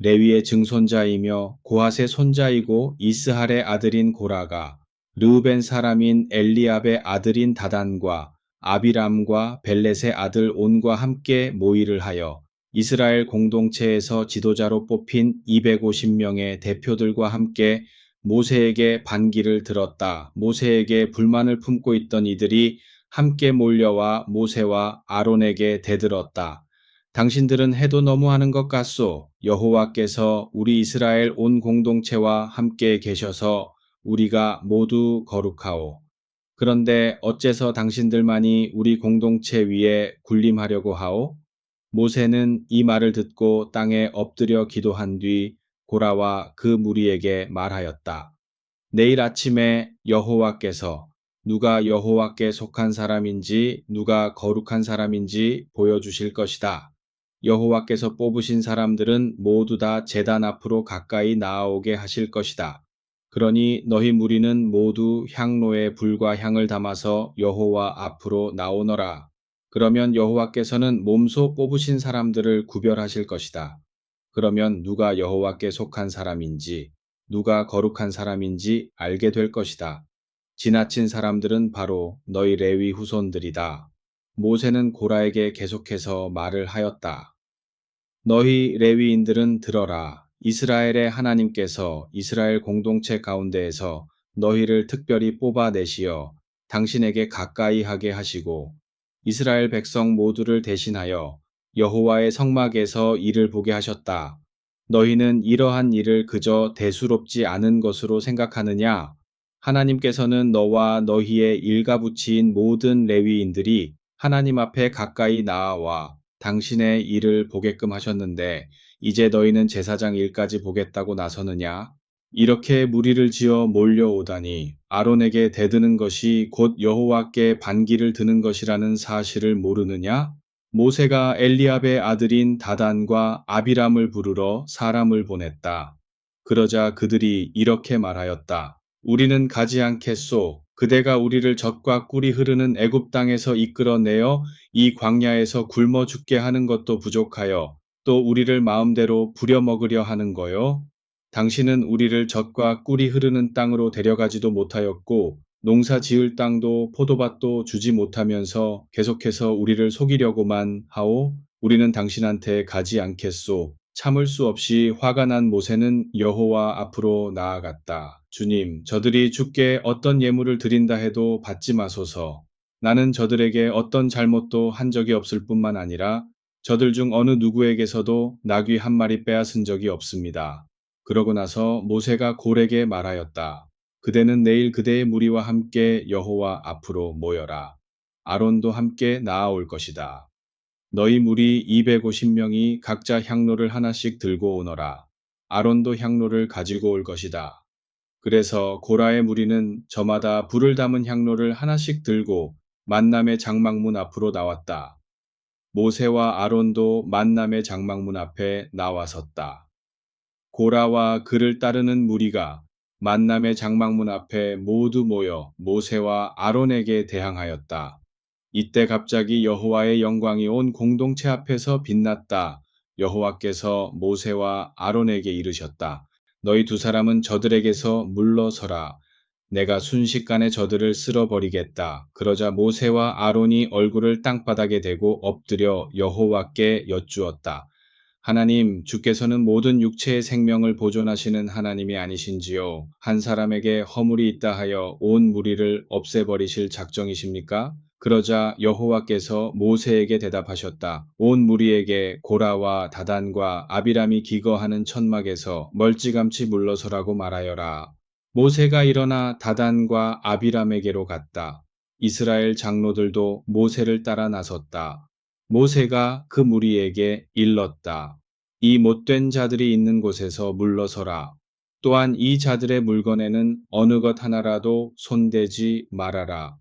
레위의 증손자이며 고핫의 손자이고 이스할의 아들인 고라가 르우벤 사람인 엘리압의 아들인 다단과 아비람과 벨렛의 아들 온과 함께 모의를 하여 이스라엘 공동체에서 지도자로 뽑힌 250명의 대표들과 함께 모세에게 반기를 들었다. 모세에게 불만을 품고 있던 이들이 함께 몰려와 모세와 아론에게 대들었다. 당신들은 해도 너무하는 것 같소. 여호와께서 우리 이스라엘 온 공동체와 함께 계셔서 우리가 모두 거룩하오. 그런데 어째서 당신들만이 우리 공동체 위에 군림하려고 하오? 모세는 이 말을 듣고 땅에 엎드려 기도한 뒤 고라와 그 무리에게 말하였다. 내일 아침에 여호와께서 누가 여호와께 속한 사람인지 누가 거룩한 사람인지 보여주실 것이다. 여호와께서 뽑으신 사람들은 모두 다 제단 앞으로 가까이 나아오게 하실 것이다. 그러니 너희 무리는 모두 향로에 불과 향을 담아서 여호와 앞으로 나오너라. 그러면 여호와께서는 몸소 뽑으신 사람들을 구별하실 것이다. 그러면 누가 여호와께 속한 사람인지 누가 거룩한 사람인지 알게 될 것이다. 지나친 사람들은 바로 너희 레위 후손들이다. 모세는 고라에게 계속해서 말을 하였다. 너희 레위인들은 들어라. 이스라엘의 하나님께서 이스라엘 공동체 가운데에서 너희를 특별히 뽑아내시어 당신에게 가까이 하게 하시고 이스라엘 백성 모두를 대신하여 여호와의 성막에서 일을 보게 하셨다. 너희는 이러한 일을 그저 대수롭지 않은 것으로 생각하느냐? 하나님께서는 너와 너희의 일가부치인 모든 레위인들이 하나님 앞에 가까이 나아와 당신의 일을 보게끔 하셨는데 이제 너희는 제사장 일까지 보겠다고 나서느냐? 이렇게 무리를 지어 몰려오다니 아론에게 대드는 것이 곧 여호와께 반기를 드는 것이라는 사실을 모르느냐? 모세가 엘리압의 아들인 다단과 아비람을 부르러 사람을 보냈다. 그러자 그들이 이렇게 말하였다. 우리는 가지 않겠소. 그대가 우리를 젖과 꿀이 흐르는 애굽 땅에서 이끌어내어 이 광야에서 굶어 죽게 하는 것도 부족하여 또 우리를 마음대로 부려먹으려 하는 거요. 당신은 우리를 젖과 꿀이 흐르는 땅으로 데려가지도 못하였고 농사 지을 땅도 포도밭도 주지 못하면서 계속해서 우리를 속이려고만 하오. 우리는 당신한테 가지 않겠소. 참을 수 없이 화가 난 모세는 여호와 앞으로 나아갔다. 주님, 저들이 주께 어떤 예물을 드린다 해도 받지 마소서. 나는 저들에게 어떤 잘못도 한 적이 없을 뿐만 아니라 저들 중 어느 누구에게서도 나귀 한 마리 빼앗은 적이 없습니다. 그러고 나서 모세가 골에게 말하였다. 그대는 내일 그대의 무리와 함께 여호와 앞으로 모여라. 아론도 함께 나아올 것이다. 너희 무리 250명이 각자 향로를 하나씩 들고 오너라. 아론도 향로를 가지고 올 것이다. 그래서 고라의 무리는 저마다 불을 담은 향로를 하나씩 들고 만남의 장막문 앞으로 나왔다. 모세와 아론도 만남의 장막문 앞에 나와섰다. 고라와 그를 따르는 무리가 만남의 장막문 앞에 모두 모여 모세와 아론에게 대항하였다. 이때 갑자기 여호와의 영광이 온 공동체 앞에서 빛났다. 여호와께서 모세와 아론에게 이르셨다. 너희 두 사람은 저들에게서 물러서라. 내가 순식간에 저들을 쓸어버리겠다. 그러자 모세와 아론이 얼굴을 땅바닥에 대고 엎드려 여호와께 여쭈었다. 하나님, 주께서는 모든 육체의 생명을 보존하시는 하나님이 아니신지요? 한 사람에게 허물이 있다 하여 온 무리를 없애버리실 작정이십니까? 그러자 여호와께서 모세에게 대답하셨다. 온 무리에게 고라와 다단과 아비람이 기거하는 천막에서 멀찌감치 물러서라고 말하여라. 모세가 일어나 다단과 아비람에게로 갔다. 이스라엘 장로들도 모세를 따라 나섰다. 모세가 그 무리에게 일렀다. 이 못된 자들이 있는 곳에서 물러서라. 또한 이 자들의 물건에는 어느 것 하나라도 손대지 말아라.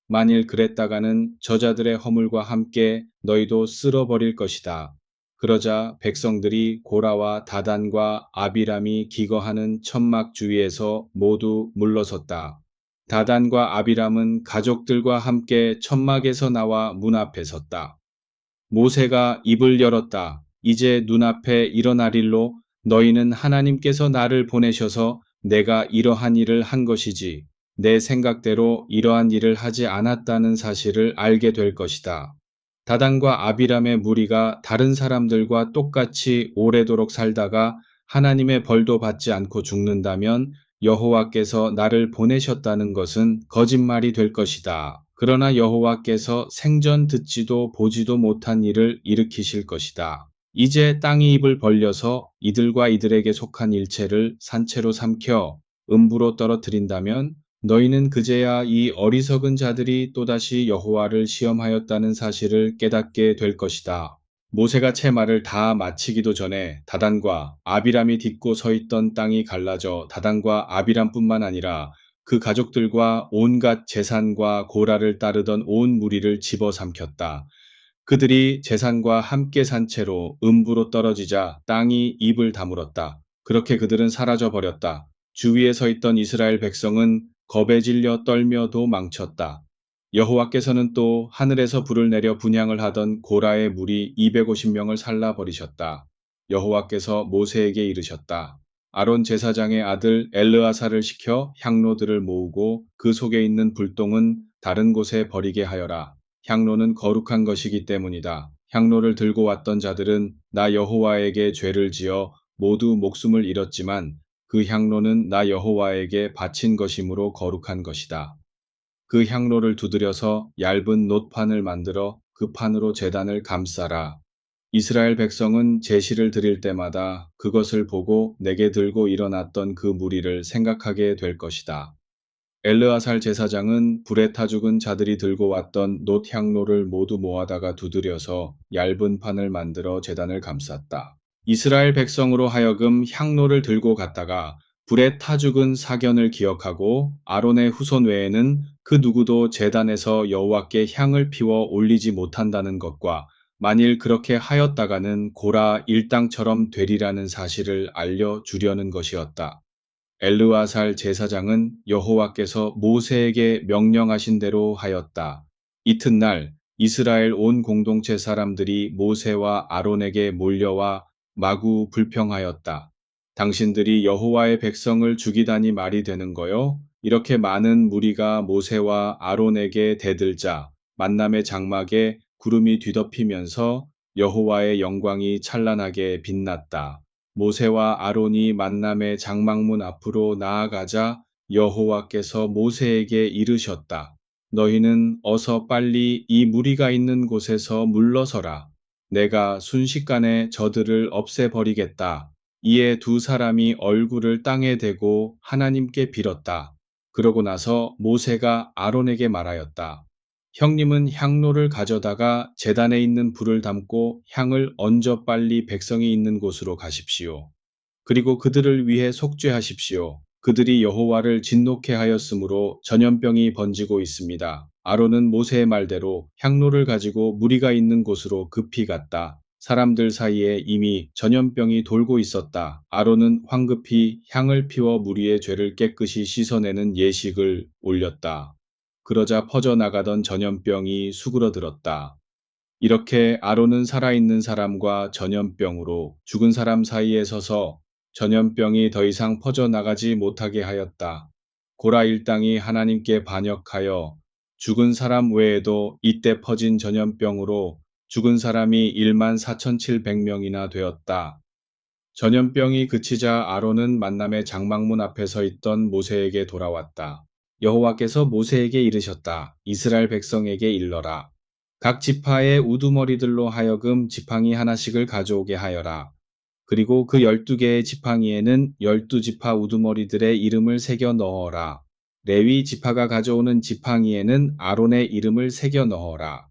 만일 그랬다가는 저자들의 허물과 함께 너희도 쓸어버릴 것이다. 그러자 백성들이 고라와 다단과 아비람이 기거하는 천막 주위에서 모두 물러섰다. 다단과 아비람은 가족들과 함께 천막에서 나와 문 앞에 섰다. 모세가 입을 열었다. 이제 눈앞에 일어날 일로 너희는 하나님께서 나를 보내셔서 내가 이러한 일을 한 것이지 내 생각대로 이러한 일을 하지 않았다는 사실을 알게 될 것이다. 다단과 아비람의 무리가 다른 사람들과 똑같이 오래도록 살다가 하나님의 벌도 받지 않고 죽는다면 여호와께서 나를 보내셨다는 것은 거짓말이 될 것이다. 그러나 여호와께서 생전 듣지도 보지도 못한 일을 일으키실 것이다. 이제 땅이 입을 벌려서 이들과 이들에게 속한 일체를 산채로 삼켜 음부로 떨어뜨린다면 너희는 그제야 이 어리석은 자들이 또다시 여호와를 시험하였다는 사실을 깨닫게 될 것이다. 모세가 채 말을 다 마치기도 전에 다단과 아비람이 딛고 서 있던 땅이 갈라져 다단과 아비람뿐만 아니라 그 가족들과 온갖 재산과 고라를 따르던 온 무리를 집어삼켰다. 그들이 재산과 함께 산 채로 음부로 떨어지자 땅이 입을 다물었다. 그렇게 그들은 사라져 버렸다. 주위에 서 있던 이스라엘 백성은 겁에 질려 떨며 도망쳤다. 여호와께서는 또 하늘에서 불을 내려 분향을 하던 고라의 무리 250명을 살라버리셨다. 여호와께서 모세에게 이르셨다. 아론 제사장의 아들 엘르아사를 시켜 향로들을 모으고 그 속에 있는 불똥은 다른 곳에 버리게 하여라. 향로는 거룩한 것이기 때문이다. 향로를 들고 왔던 자들은 나 여호와에게 죄를 지어 모두 목숨을 잃었지만 그 향로는 나 여호와에게 바친 것이므로 거룩한 것이다. 그 향로를 두드려서 얇은 놋판을 만들어 그 판으로 제단을 감싸라. 이스라엘 백성은 제시를 드릴 때마다 그것을 보고 내게 들고 일어났던 그 무리를 생각하게 될 것이다. 엘르아살 제사장은 불에 타 죽은 자들이 들고 왔던 놋 향로를 모두 모아다가 두드려서 얇은 판을 만들어 제단을 감쌌다. 이스라엘 백성으로 하여금 향로를 들고 갔다가 불에 타 죽은 사견을 기억하고 아론의 후손 외에는 그 누구도 제단에서 여호와께 향을 피워 올리지 못한다는 것과 만일 그렇게 하였다가는 고라 일당처럼 되리라는 사실을 알려주려는 것이었다. 엘르아살 제사장은 여호와께서 모세에게 명령하신 대로 하였다. 이튿날 이스라엘 온 공동체 사람들이 모세와 아론에게 몰려와 마구 불평하였다. 당신들이 여호와의 백성을 죽이다니 말이 되는 거요? 이렇게 많은 무리가 모세와 아론에게 대들자 만남의 장막에 구름이 뒤덮이면서 여호와의 영광이 찬란하게 빛났다. 모세와 아론이 만남의 장막문 앞으로 나아가자 여호와께서 모세에게 이르셨다. 너희는 어서 빨리 이 무리가 있는 곳에서 물러서라. 내가 순식간에 저들을 없애버리겠다. 이에 두 사람이 얼굴을 땅에 대고 하나님께 빌었다. 그러고 나서 모세가 아론에게 말하였다. 형님은 향로를 가져다가 제단에 있는 불을 담고 향을 얹어 빨리 백성이 있는 곳으로 가십시오. 그리고 그들을 위해 속죄하십시오. 그들이 여호와를 진노케 하였으므로 전염병이 번지고 있습니다. 아론은 모세의 말대로 향로를 가지고 무리가 있는 곳으로 급히 갔다. 사람들 사이에 이미 전염병이 돌고 있었다. 아론은 황급히 향을 피워 무리의 죄를 깨끗이 씻어내는 예식을 올렸다. 그러자 퍼져나가던 전염병이 수그러들었다. 이렇게 아론은 살아있는 사람과 전염병으로 죽은 사람 사이에 서서 전염병이 더 이상 퍼져나가지 못하게 하였다. 고라 일당이 하나님께 반역하여 죽은 사람 외에도 이때 퍼진 전염병으로 죽은 사람이 14,700명이나 되었다. 전염병이 그치자 아론은 만남의 장막문 앞에 서 있던 모세에게 돌아왔다. 여호와께서 모세에게 이르셨다. 이스라엘 백성에게 일러라. 각 지파의 우두머리들로 하여금 지팡이 하나씩을 가져오게 하여라. 그리고 그 12개의 지팡이에는 12지파 우두머리들의 이름을 새겨 넣어라. 레위 지파가 가져오는 지팡이에는 아론의 이름을 새겨 넣어라.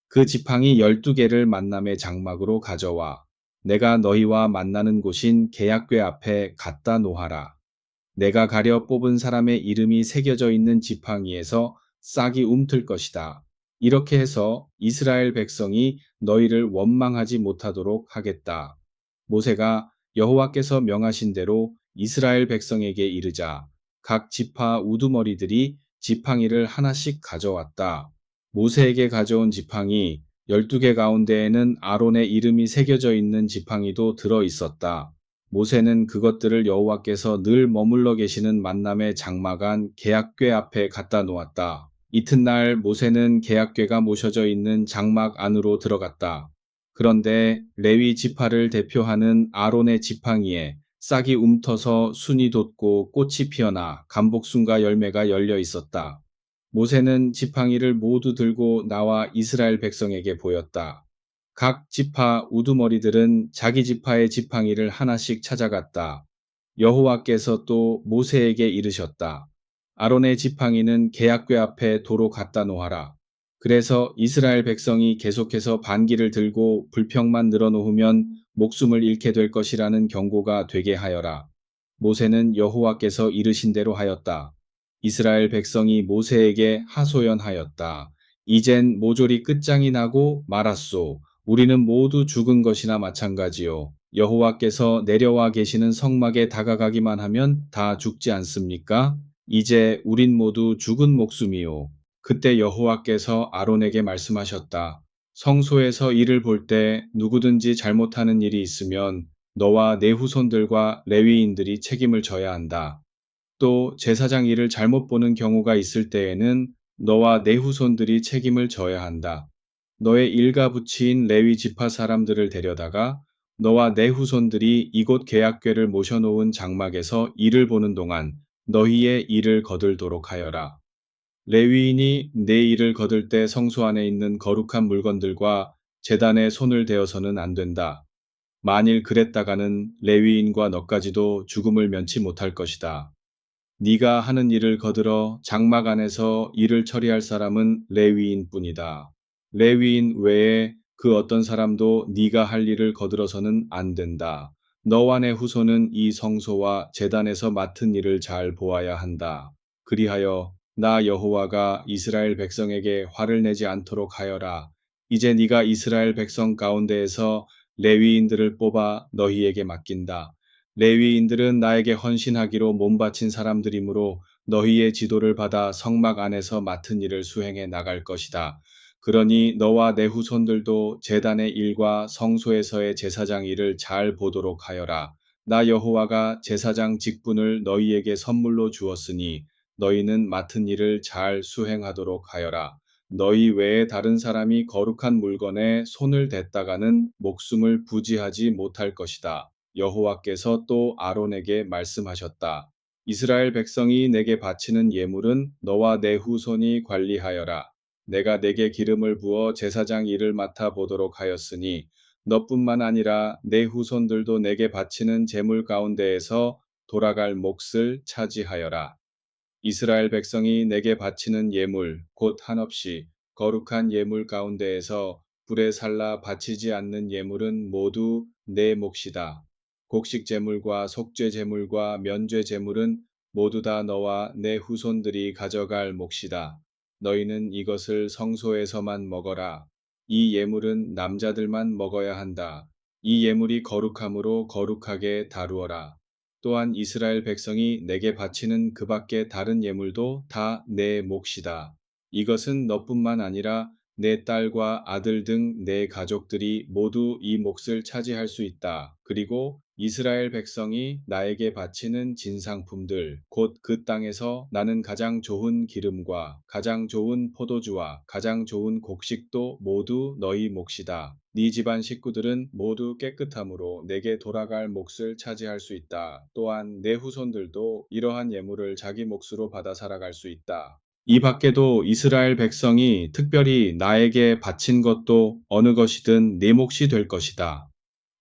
그 지팡이 12개를 만남의 장막으로 가져와 내가 너희와 만나는 곳인 계약궤 앞에 갖다 놓아라. 내가 가려 뽑은 사람의 이름이 새겨져 있는 지팡이에서 싹이 움틀 것이다. 이렇게 해서 이스라엘 백성이 너희를 원망하지 못하도록 하겠다. 모세가 여호와께서 명하신 대로 이스라엘 백성에게 이르자 각 지파 우두머리들이 지팡이를 하나씩 가져왔다. 모세에게 가져온 지팡이 12개 가운데에는 아론의 이름이 새겨져 있는 지팡이도 들어 있었다. 모세는 그것들을 여호와께서 늘 머물러 계시는 만남의 장막안 계약궤 앞에 갖다 놓았다. 이튿날 모세는 계약궤가 모셔져 있는 장막 안으로 들어갔다. 그런데 레위 지파를 대표하는 아론의 지팡이에 싹이 움터서 순이 돋고 꽃이 피어나 감복순과 열매가 열려 있었다. 모세는 지팡이를 모두 들고 나와 이스라엘 백성에게 보였다. 각 지파 우두머리들은 자기 지파의 지팡이를 하나씩 찾아갔다. 여호와께서 또 모세에게 이르셨다. 아론의 지팡이는 계약궤 앞에 도로 갖다 놓아라. 그래서 이스라엘 백성이 계속해서 반기를 들고 불평만 늘어놓으면 목숨을 잃게 될 것이라는 경고가 되게 하여라. 모세는 여호와께서 이르신 대로 하였다. 이스라엘 백성이 모세에게 하소연하였다. 이젠 모조리 끝장이 나고 말았소. 우리는 모두 죽은 것이나 마찬가지요. 여호와께서 내려와 계시는 성막에 다가가기만 하면 다 죽지 않습니까? 이제 우린 모두 죽은 목숨이요. 그때 여호와께서 아론에게 말씀하셨다. 성소에서 일을 볼 때 누구든지 잘못하는 일이 있으면 너와 내 후손들과 레위인들이 책임을 져야 한다. 또 제사장 일을 잘못 보는 경우가 있을 때에는 너와 내 후손들이 책임을 져야 한다. 너의 일가 부치인 레위 지파 사람들을 데려다가 너와 내 후손들이 이곳 계약궤를 모셔놓은 장막에서 일을 보는 동안 너희의 일을 거들도록 하여라. 레위인이 내 일을 거들 때 성소 안에 있는 거룩한 물건들과 제단에 손을 대어서는 안 된다. 만일 그랬다가는 레위인과 너까지도 죽음을 면치 못할 것이다. 네가 하는 일을 거들어 장막 안에서 일을 처리할 사람은 레위인 뿐이다. 레위인 외에 그 어떤 사람도 네가 할 일을 거들어서는 안 된다. 너와 내 후손은 이 성소와 제단에서 맡은 일을 잘 보아야 한다. 그리하여 나 여호와가 이스라엘 백성에게 화를 내지 않도록 하여라. 이제 네가 이스라엘 백성 가운데에서 레위인들을 뽑아 너희에게 맡긴다. 레위인들은 나에게 헌신하기로 몸바친 사람들이므로 너희의 지도를 받아 성막 안에서 맡은 일을 수행해 나갈 것이다. 그러니 너와 내 후손들도 제단의 일과 성소에서의 제사장 일을 잘 보도록 하여라. 나 여호와가 제사장 직분을 너희에게 선물로 주었으니 너희는 맡은 일을 잘 수행하도록 하여라. 너희 외에 다른 사람이 거룩한 물건에 손을 댔다가는 목숨을 부지하지 못할 것이다. 여호와께서 또 아론에게 말씀하셨다. 이스라엘 백성이 내게 바치는 예물은 너와 내 후손이 관리하여라. 내가 내게 기름을 부어 제사장 일을 맡아 보도록 하였으니 너뿐만 아니라 내 후손들도 내게 바치는 제물 가운데에서 돌아갈 몫을 차지하여라. 이스라엘 백성이 내게 바치는 예물 곧 한없이 거룩한 예물 가운데에서 불에 살라 바치지 않는 예물은 모두 내 몫이다. 곡식 제물과 속죄 제물과 면죄 제물은 모두 다 너와 내 후손들이 가져갈 몫이다. 너희는 이것을 성소에서만 먹어라. 이 예물은 남자들만 먹어야 한다. 이 예물이 거룩함으로 거룩하게 다루어라. 또한 이스라엘 백성이 내게 바치는 그 밖의 다른 예물도 다 내 몫이다. 이것은 너뿐만 아니라 내 딸과 아들 등 내 가족들이 모두 이 몫을 차지할 수 있다. 그리고 이스라엘 백성이 나에게 바치는 진상품들, 곧 그 땅에서 나는 가장 좋은 기름과 가장 좋은 포도주와 가장 좋은 곡식도 모두 너희 몫이다. 네 집안 식구들은 모두 깨끗함으로 내게 돌아갈 몫을 차지할 수 있다. 또한 내 후손들도 이러한 예물을 자기 몫으로 받아 살아갈 수 있다. 이 밖에도 이스라엘 백성이 특별히 나에게 바친 것도 어느 것이든 내 몫이 될 것이다.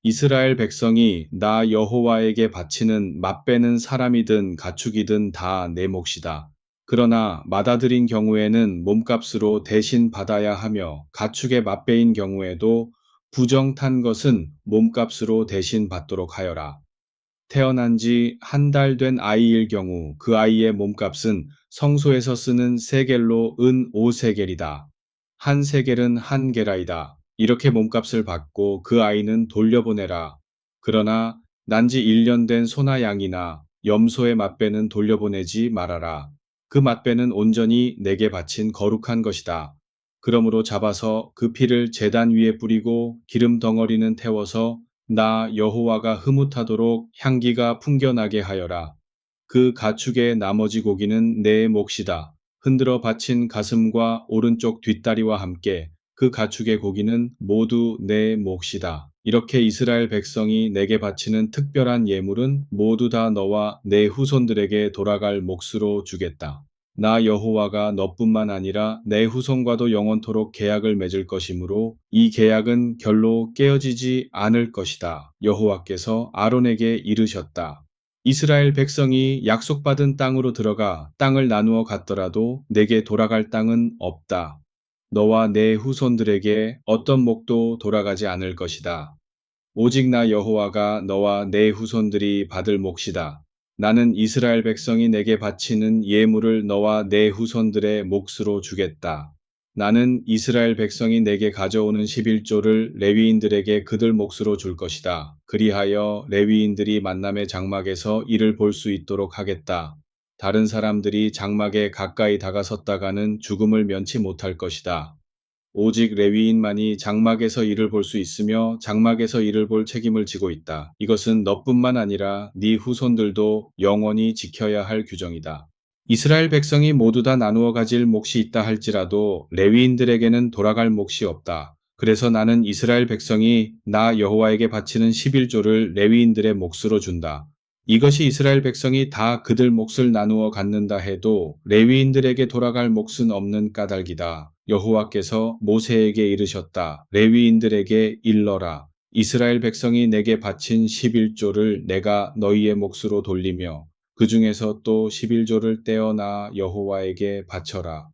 이스라엘 백성이 나 여호와에게 바치는 맛배는 사람이든 가축이든 다 내 몫이다. 그러나 맏아들인 경우에는 몸값으로 대신 받아야 하며 가축의 맛배인 경우에도 부정탄 것은 몸값으로 대신 받도록 하여라. 태어난 지 한 달 된 아이일 경우 그 아이의 몸값은 성소에서 쓰는 세겔로 은 5세겔이다. 한 세겔은 한 게라이다. 이렇게 몸값을 받고 그 아이는 돌려보내라. 그러나 난지 1년 된 소나 양이나 염소의 맛배는 돌려보내지 말아라. 그 맛배는 온전히 내게 바친 거룩한 것이다. 그러므로 잡아서 그 피를 제단 위에 뿌리고 기름 덩어리는 태워서 나 여호와가 흐뭇하도록 향기가 풍겨나게 하여라. 그 가축의 나머지 고기는 내 몫이다. 흔들어 바친 가슴과 오른쪽 뒷다리와 함께 그 가축의 고기는 모두 내 몫이다. 이렇게 이스라엘 백성이 내게 바치는 특별한 예물은 모두 다 너와 내 후손들에게 돌아갈 몫으로 주겠다. 나 여호와가 너뿐만 아니라 내 후손과도 영원토록 계약을 맺을 것이므로 이 계약은 결로 깨어지지 않을 것이다. 여호와께서 아론에게 이르셨다. 이스라엘 백성이 약속받은 땅으로 들어가 땅을 나누어 갔더라도 내게 돌아갈 땅은 없다. 너와 내 후손들에게 어떤 몫도 돌아가지 않을 것이다. 오직 나 여호와가 너와 내 후손들이 받을 몫이다. 나는 이스라엘 백성이 내게 바치는 예물을 너와 내 후손들의 몫으로 주겠다. 나는 이스라엘 백성이 내게 가져오는 11조를 레위인들에게 그들 몫으로 줄 것이다. 그리하여 레위인들이 만남의 장막에서 이를 볼 수 있도록 하겠다. 다른 사람들이 장막에 가까이 다가섰다가는 죽음을 면치 못할 것이다. 오직 레위인만이 장막에서 이를 볼 수 있으며 장막에서 이를 볼 책임을 지고 있다. 이것은 너뿐만 아니라 네 후손들도 영원히 지켜야 할 규정이다. 이스라엘 백성이 모두 다 나누어 가질 몫이 있다 할지라도 레위인들에게는 돌아갈 몫이 없다. 그래서 나는 이스라엘 백성이 나 여호와에게 바치는 11조를 레위인들의 몫으로 준다. 이것이 이스라엘 백성이 다 그들 몫을 나누어 갖는다 해도 레위인들에게 돌아갈 몫은 없는 까닭이다. 여호와께서 모세에게 이르셨다. 레위인들에게 일러라. 이스라엘 백성이 내게 바친 11조를 내가 너희의 몫으로 돌리며 그 중에서 또 11조를 떼어나 여호와에게 바쳐라.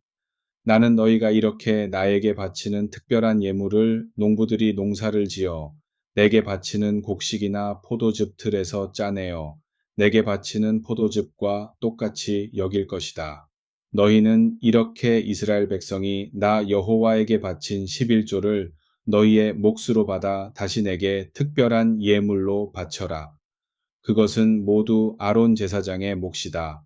나는 너희가 이렇게 나에게 바치는 특별한 예물을 농부들이 농사를 지어 내게 바치는 곡식이나 포도즙 틀에서 짜내어 내게 바치는 포도즙과 똑같이 여길 것이다. 너희는 이렇게 이스라엘 백성이 나 여호와에게 바친 11조를 너희의 몫으로 받아 다시 내게 특별한 예물로 바쳐라. 그것은 모두 아론 제사장의 몫이다.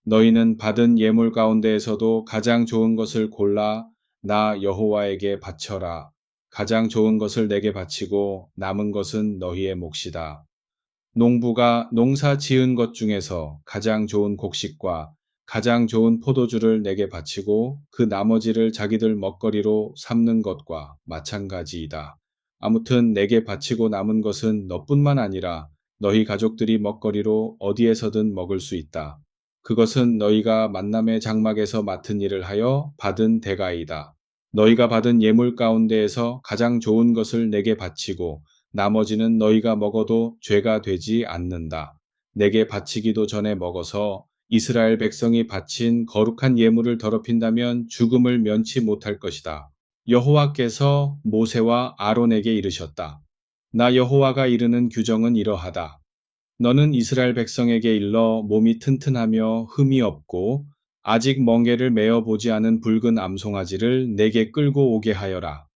너희는 받은 예물 가운데에서도 가장 좋은 것을 골라 나 여호와에게 바쳐라. 가장 좋은 것을 내게 바치고 남은 것은 너희의 몫이다. 농부가 농사 지은 것 중에서 가장 좋은 곡식과 가장 좋은 포도주를 내게 바치고 그 나머지를 자기들 먹거리로 삼는 것과 마찬가지이다. 아무튼 내게 바치고 남은 것은 너뿐만 아니라 너희 가족들이 먹거리로 어디에서든 먹을 수 있다. 그것은 너희가 만남의 장막에서 맡은 일을 하여 받은 대가이다. 너희가 받은 예물 가운데에서 가장 좋은 것을 내게 바치고 나머지는 너희가 먹어도 죄가 되지 않는다. 내게 바치기도 전에 먹어서 이스라엘 백성이 바친 거룩한 예물을 더럽힌다면 죽음을 면치 못할 것이다. 여호와께서 모세와 아론에게 이르셨다. 나 여호와가 이르는 규정은 이러하다. 너는 이스라엘 백성에게 일러 몸이 튼튼하며 흠이 없고 아직 멍에를 메어 보지 않은 붉은 암송아지를 내게 끌고 오게 하여라.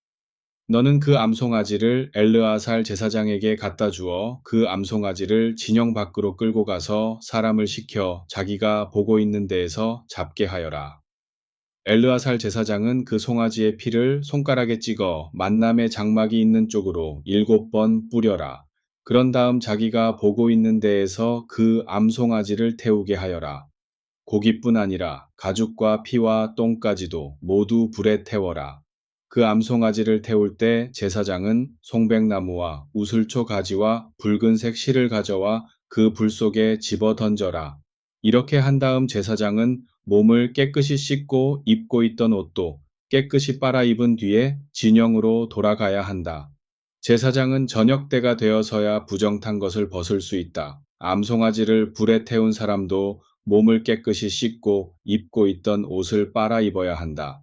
너는 그 암송아지를 엘르아살 제사장에게 갖다 주어 그 암송아지를 진영 밖으로 끌고 가서 사람을 시켜 자기가 보고 있는 데에서 잡게 하여라. 엘르아살 제사장은 그 송아지의 피를 손가락에 찍어 만남의 장막이 있는 쪽으로 7번 뿌려라. 그런 다음 자기가 보고 있는 데에서 그 암송아지를 태우게 하여라. 고기뿐 아니라 가죽과 피와 똥까지도 모두 불에 태워라. 그 암송아지를 태울 때 제사장은 송백나무와 우슬초 가지와 붉은색 실을 가져와 그 불 속에 집어 던져라. 이렇게 한 다음 제사장은 몸을 깨끗이 씻고 입고 있던 옷도 깨끗이 빨아 입은 뒤에 진영으로 돌아가야 한다. 제사장은 저녁 때가 되어서야 부정탄 것을 벗을 수 있다. 암송아지를 불에 태운 사람도 몸을 깨끗이 씻고 입고 있던 옷을 빨아 입어야 한다.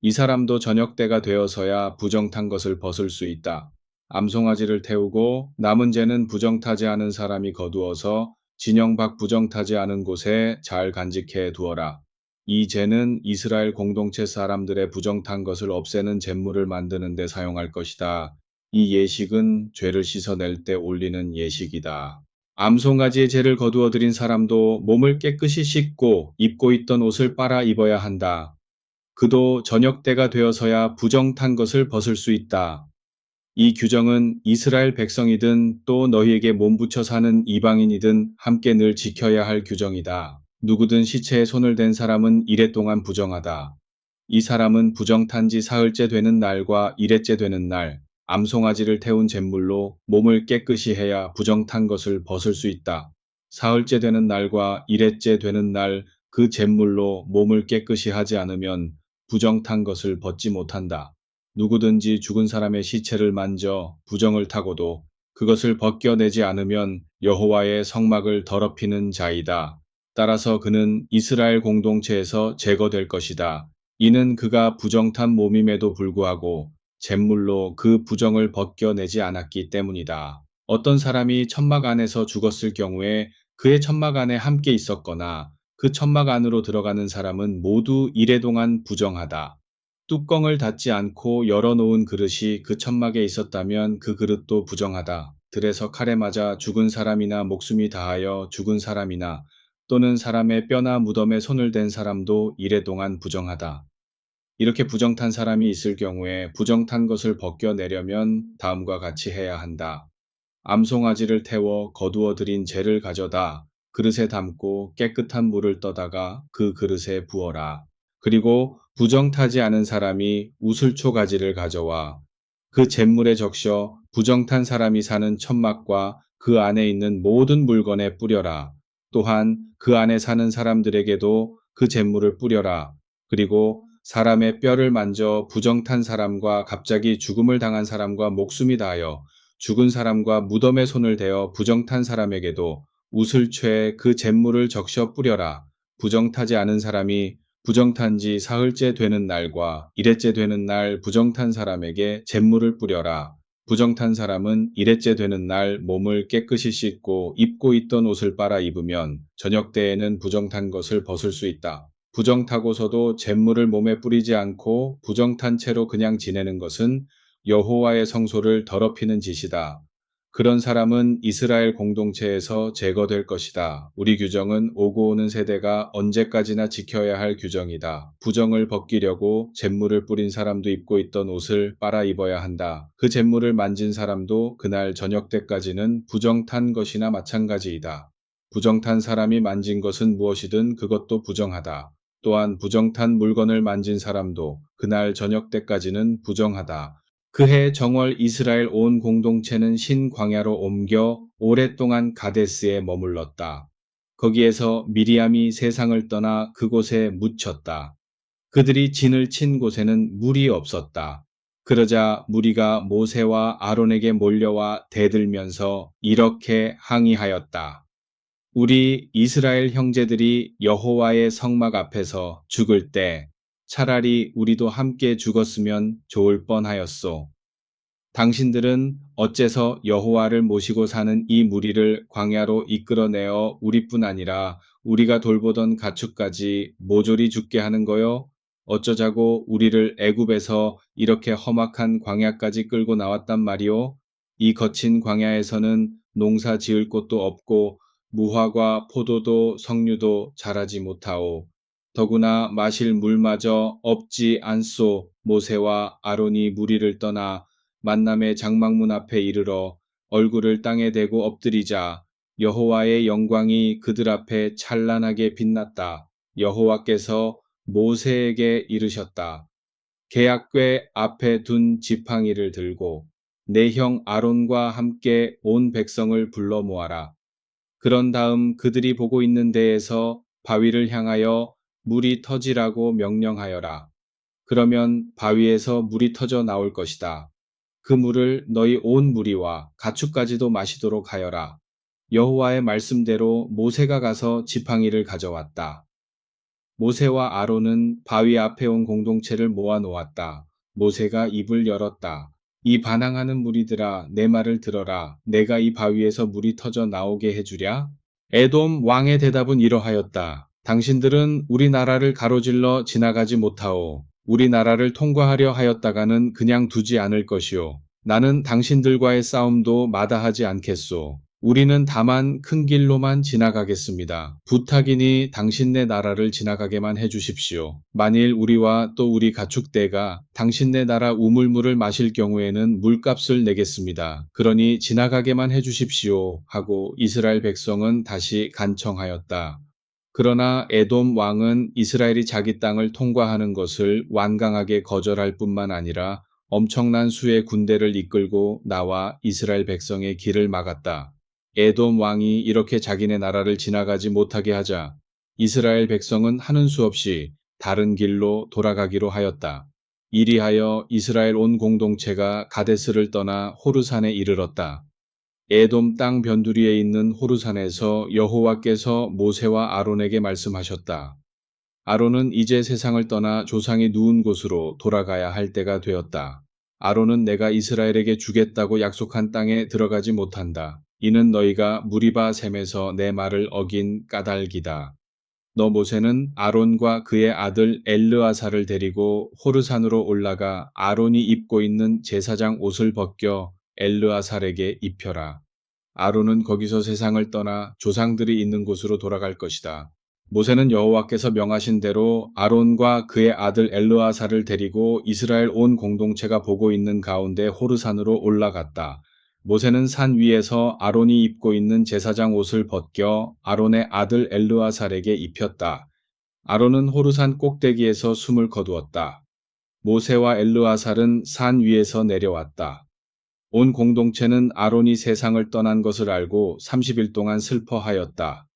이 사람도 저녁 때가 되어서야 부정탄 것을 벗을 수 있다. 암송아지를 태우고 남은 재는 부정타지 않은 사람이 거두어서 진영 밖 부정타지 않은 곳에 잘 간직해 두어라. 이 재는 이스라엘 공동체 사람들의 부정탄 것을 없애는 잿물을 만드는 데 사용할 것이다. 이 예식은 죄를 씻어낼 때 올리는 예식이다. 암송아지의 재를 거두어 들인 사람도 몸을 깨끗이 씻고 입고 있던 옷을 빨아 입어야 한다. 그도 저녁 때가 되어서야 부정탄 것을 벗을 수 있다. 이 규정은 이스라엘 백성이든 또 너희에게 몸붙여 사는 이방인이든 함께 늘 지켜야 할 규정이다. 누구든 시체에 손을 댄 사람은 이래 동안 부정하다. 이 사람은 부정탄 지 사흘째 되는 날과 이레째 되는 날, 암송아지를 태운 잿물로 몸을 깨끗이 해야 부정탄 것을 벗을 수 있다. 사흘째 되는 날과 이레째 되는 날 그 잿물로 몸을 깨끗이 하지 않으면 부정탄 것을 벗지 못한다. 누구든지 죽은 사람의 시체를 만져 부정을 타고도 그것을 벗겨내지 않으면 여호와의 성막을 더럽히는 자이다. 따라서 그는 이스라엘 공동체에서 제거될 것이다. 이는 그가 부정탄 몸임에도 불구하고 잿물로 그 부정을 벗겨내지 않았기 때문이다. 어떤 사람이 천막 안에서 죽었을 경우에 그의 천막 안에 함께 있었거나 그 천막 안으로 들어가는 사람은 모두 이래 동안 부정하다. 뚜껑을 닫지 않고 열어놓은 그릇이 그 천막에 있었다면 그 그릇도 부정하다. 들에서 칼에 맞아 죽은 사람이나 목숨이 다하여 죽은 사람이나 또는 사람의 뼈나 무덤에 손을 댄 사람도 이래 동안 부정하다. 이렇게 부정탄 사람이 있을 경우에 부정탄 것을 벗겨내려면 다음과 같이 해야 한다. 암송아지를 태워 거두어 들인 재를 가져다 그릇에 담고 깨끗한 물을 떠다가 그 그릇에 부어라. 그리고 부정타지 않은 사람이 우슬초 가지를 가져와 그 잿물에 적셔 부정탄 사람이 사는 천막과 그 안에 있는 모든 물건에 뿌려라. 또한 그 안에 사는 사람들에게도 그 잿물을 뿌려라. 그리고 사람의 뼈를 만져 부정탄 사람과 갑자기 죽음을 당한 사람과 목숨이 다하여 죽은 사람과 무덤에 손을 대어 부정탄 사람에게도 우슬초에 그 잿물을 적셔 뿌려라. 부정타지 않은 사람이 부정탄 지 사흘째 되는 날과 이레째 되는 날 부정탄 사람에게 잿물을 뿌려라. 부정탄 사람은 이레째 되는 날 몸을 깨끗이 씻고 입고 있던 옷을 빨아 입으면 저녁 때에는 부정탄 것을 벗을 수 있다. 부정타고서도 잿물을 몸에 뿌리지 않고 부정탄 채로 그냥 지내는 것은 여호와의 성소를 더럽히는 짓이다. 그런 사람은 이스라엘 공동체에서 제거될 것이다. 우리 규정은 오고 오는 세대가 언제까지나 지켜야 할 규정이다. 부정을 벗기려고 잿물을 뿌린 사람도 입고 있던 옷을 빨아 입어야 한다. 그 잿물을 만진 사람도 그날 저녁 때까지는 부정탄 것이나 마찬가지이다. 부정탄 사람이 만진 것은 무엇이든 그것도 부정하다. 또한 부정탄 물건을 만진 사람도 그날 저녁 때까지는 부정하다. 그해 정월 이스라엘 온 공동체는 신광야로 옮겨 오랫동안 가데스에 머물렀다. 거기에서 미리암이 세상을 떠나 그곳에 묻혔다. 그들이 진을 친 곳에는 물이 없었다. 그러자 무리가 모세와 아론에게 몰려와 대들면서 이렇게 항의하였다. 우리 이스라엘 형제들이 여호와의 성막 앞에서 죽을 때 차라리 우리도 함께 죽었으면 좋을 뻔하였소. 당신들은 어째서 여호와를 모시고 사는 이 무리를 광야로 이끌어내어 우리뿐 아니라 우리가 돌보던 가축까지 모조리 죽게 하는 거요? 어쩌자고 우리를 애굽에서 이렇게 험악한 광야까지 끌고 나왔단 말이오? 이 거친 광야에서는 농사 지을 곳도 없고 무화과 포도도 석류도 자라지 못하오. 더구나 마실 물마저 없지 않소. 모세와 아론이 무리를 떠나 만남의 장막문 앞에 이르러 얼굴을 땅에 대고 엎드리자 여호와의 영광이 그들 앞에 찬란하게 빛났다. 여호와께서 모세에게 이르셨다. 계약궤 앞에 둔 지팡이를 들고 내 형 아론과 함께 온 백성을 불러 모아라. 그런 다음 그들이 보고 있는 데에서 바위를 향하여 물이 터지라고 명령하여라. 그러면 바위에서 물이 터져 나올 것이다. 그 물을 너희 온 무리와 가축까지도 마시도록 하여라. 여호와의 말씀대로 모세가 가서 지팡이를 가져왔다. 모세와 아론은 바위 앞에 온 공동체를 모아 놓았다. 모세가 입을 열었다. 이 반항하는 무리들아, 내 말을 들어라. 내가 이 바위에서 물이 터져 나오게 해주랴? 에돔 왕의 대답은 이러하였다. 당신들은 우리나라를 가로질러 지나가지 못하오. 우리나라를 통과하려 하였다가는 그냥 두지 않을 것이오. 나는 당신들과의 싸움도 마다하지 않겠소. 우리는 다만 큰 길로만 지나가겠습니다. 부탁이니 당신네 나라를 지나가게만 해주십시오. 만일 우리와 또 우리 가축대가 당신네 나라 우물물을 마실 경우에는 물값을 내겠습니다. 그러니 지나가게만 해주십시오. 하고 이스라엘 백성은 다시 간청하였다. 그러나 에돔 왕은 이스라엘이 자기 땅을 통과하는 것을 완강하게 거절할 뿐만 아니라 엄청난 수의 군대를 이끌고 나와 이스라엘 백성의 길을 막았다. 에돔 왕이 이렇게 자기네 나라를 지나가지 못하게 하자 이스라엘 백성은 하는 수 없이 다른 길로 돌아가기로 하였다. 이리하여 이스라엘 온 공동체가 가데스를 떠나 호르산에 이르렀다. 에돔 땅 변두리에 있는 호르산에서 여호와께서 모세와 아론에게 말씀하셨다. 아론은 이제 세상을 떠나 조상이 누운 곳으로 돌아가야 할 때가 되었다. 아론은 내가 이스라엘에게 주겠다고 약속한 땅에 들어가지 못한다. 이는 너희가 무리바 셈에서 내 말을 어긴 까닭이다. 너 모세는 아론과 그의 아들 엘르아사를 데리고 호르산으로 올라가 아론이 입고 있는 제사장 옷을 벗겨 엘르아살에게 입혀라. 아론은 거기서 세상을 떠나 조상들이 있는 곳으로 돌아갈 것이다. 모세는 여호와께서 명하신 대로 아론과 그의 아들 엘르아사를 데리고 이스라엘 온 공동체가 보고 있는 가운데 호르산으로 올라갔다. 모세는 산 위에서 아론이 입고 있는 제사장 옷을 벗겨 아론의 아들 엘르아살에게 입혔다. 아론은 호르산 꼭대기에서 숨을 거두었다. 모세와 엘르아살은 산 위에서 내려왔다. 온 공동체는 아론이 세상을 떠난 것을 알고 30일 동안 슬퍼하였다.